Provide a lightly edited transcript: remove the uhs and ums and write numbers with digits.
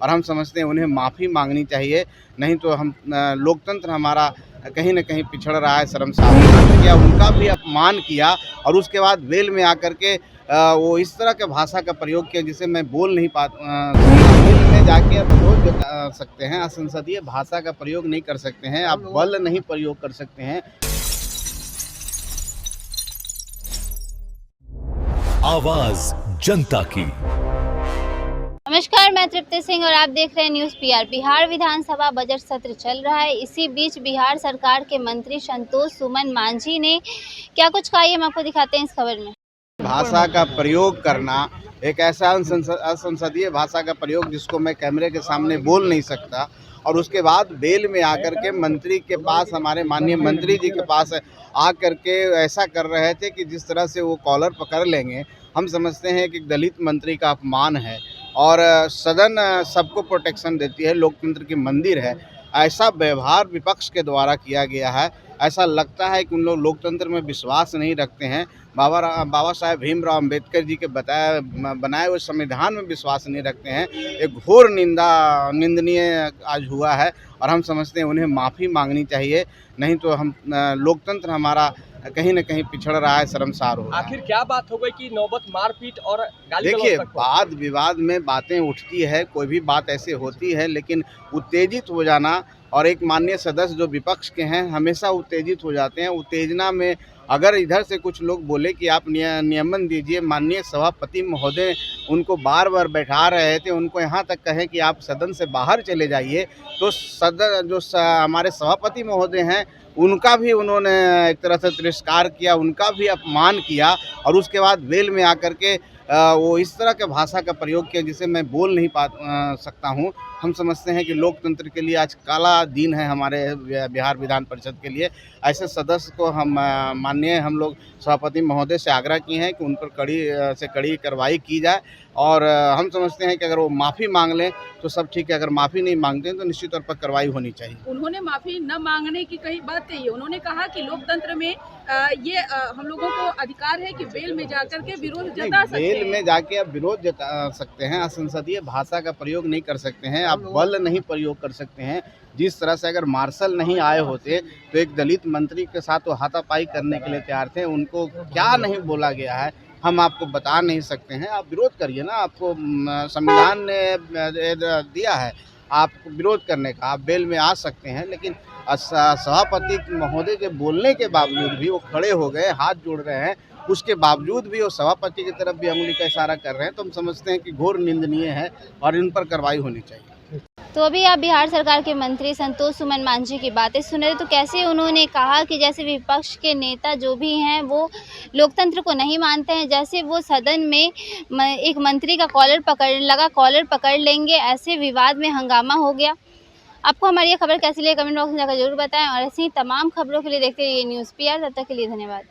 और हम समझते हैं उन्हें माफ़ी मांगनी चाहिए, नहीं तो हम लोकतंत्र हमारा कहीं न कहीं पिछड़ रहा है, शर्मसार किया, उनका भी अपमान किया और उसके बाद वेल में आकर के वो इस तरह के भाषा का प्रयोग किया जिसे मैं बोल नहीं वेल में जाके आप विरोध जता सकते हैं, असंसदीय भाषा का प्रयोग नहीं कर सकते हैं, आप बल नहीं प्रयोग कर सकते हैं। आवाज जनता की। नमस्कार, मैं तृप्ति सिंह और आप देख रहे हैं न्यूज़ पीआर। बिहार विधानसभा बजट सत्र चल रहा है। इसी बीच बिहार सरकार के मंत्री संतोष सुमन मांझी ने क्या कुछ कहा, हम आपको दिखाते हैं इस खबर में। भाषा का प्रयोग करना, एक ऐसा असंसदीय भाषा का प्रयोग जिसको मैं कैमरे के सामने बोल नहीं सकता, और उसके बाद बेल में आकर के मंत्री के पास, हमारे माननीय मंत्री जी के पास आकर के ऐसा कर रहे थे कि जिस तरह से वो कॉलर पकड़ लेंगे। हम समझते हैं कि दलित मंत्री का अपमान है और सदन सबको प्रोटेक्शन देती है, लोकतंत्र की मंदिर है। ऐसा व्यवहार विपक्ष के द्वारा किया गया है। ऐसा लगता है कि उन लोग लोकतंत्र में विश्वास नहीं रखते हैं, बाबा साहेब भीमराव अम्बेडकर जी के बनाए हुए संविधान में विश्वास नहीं रखते हैं। एक घोर निंदनीय आज हुआ है और हम समझते हैं उन्हें माफ़ी मांगनी चाहिए, नहीं तो हम लोकतंत्र हमारा कहीं न कहीं पिछड़ रहा है, शर्मसार हो रहा है। आखिर क्या बात हो गई कि नौबत मारपीट और गाली देखिए, गलौज तक? वाद विवाद में बातें उठती है, कोई भी बात ऐसी होती है, लेकिन उत्तेजित हो जाना, और एक माननीय सदस्य जो विपक्ष के हैं हमेशा उत्तेजित हो जाते हैं। उत्तेजना में अगर इधर से कुछ लोग बोले कि आप नियमन दीजिए, माननीय सभापति महोदय उनको बार बार बैठा रहे थे, उनको यहाँ तक कहें कि आप सदन से बाहर चले जाइए, तो सदन जो हमारे सभापति महोदय हैं उनका भी उन्होंने एक तरह से तिरस्कार किया, उनका भी अपमान किया और उसके बाद वेल में आकर के वो इस तरह के भाषा का प्रयोग किया जिसे मैं बोल नहीं सकता हूँ। हम समझते हैं कि लोकतंत्र के लिए आज काला दिन है हमारे बिहार विधान परिषद के लिए। ऐसे सदस्य को हम माननीय हम लोग सभापति महोदय से आग्रह किए हैं कि उन पर कड़ी कार्रवाई की जाए, और हम समझते हैं कि अगर वो माफ़ी मांग लें तो सब ठीक है, अगर माफ़ी नहीं मांगते हैं तो निश्चित तौर पर कार्रवाई होनी चाहिए। उन्होंने माफ़ी न मांगने की कही बात कही है। उन्होंने कहा कि लोकतंत्र में हम लोगों को अधिकार है कि वेल में जाकर के विरोध जता सकते हैं। वेल में जाके आप विरोध जता सकते हैं, असंसदीय भाषा का प्रयोग नहीं कर सकते हैं, आप बल नहीं प्रयोग कर सकते हैं। जिस तरह से अगर मार्शल नहीं आए होते तो एक दलित मंत्री के साथ वो हाथापाई करने के लिए तैयार थे। उनको क्या नहीं बोला गया है हम आपको बता नहीं सकते हैं। आप विरोध करिए ना, आपको संविधान ने दिया है आपको विरोध करने का, आप बेल में आ सकते हैं। लेकिन सभापति महोदय के बोलने के बावजूद भी वो खड़े हो गए, हाथ जोड़ रहे हैं, उसके बावजूद भी वो सभापति की तरफ भी अंगुली का इशारा कर रहे हैं, तो हम समझते हैं कि घोर निंदनीय है और इन पर कार्रवाई होनी चाहिए। तो अभी आप बिहार सरकार के मंत्री संतोष सुमन मांझी की बातें सुन रहे, तो कैसे उन्होंने कहा कि जैसे विपक्ष के नेता जो भी हैं वो लोकतंत्र को नहीं मानते हैं, जैसे वो सदन में एक मंत्री का कॉलर पकड़ लेंगे, ऐसे विवाद में हंगामा हो गया। आपको हमारी ये खबर कैसी लगी कमेंट बॉक्स में जाकर जरूर बताएं, और ऐसी ही तमाम खबरों के लिए देखते रहिए न्यूज़ पीआर। तब तक के लिए धन्यवाद।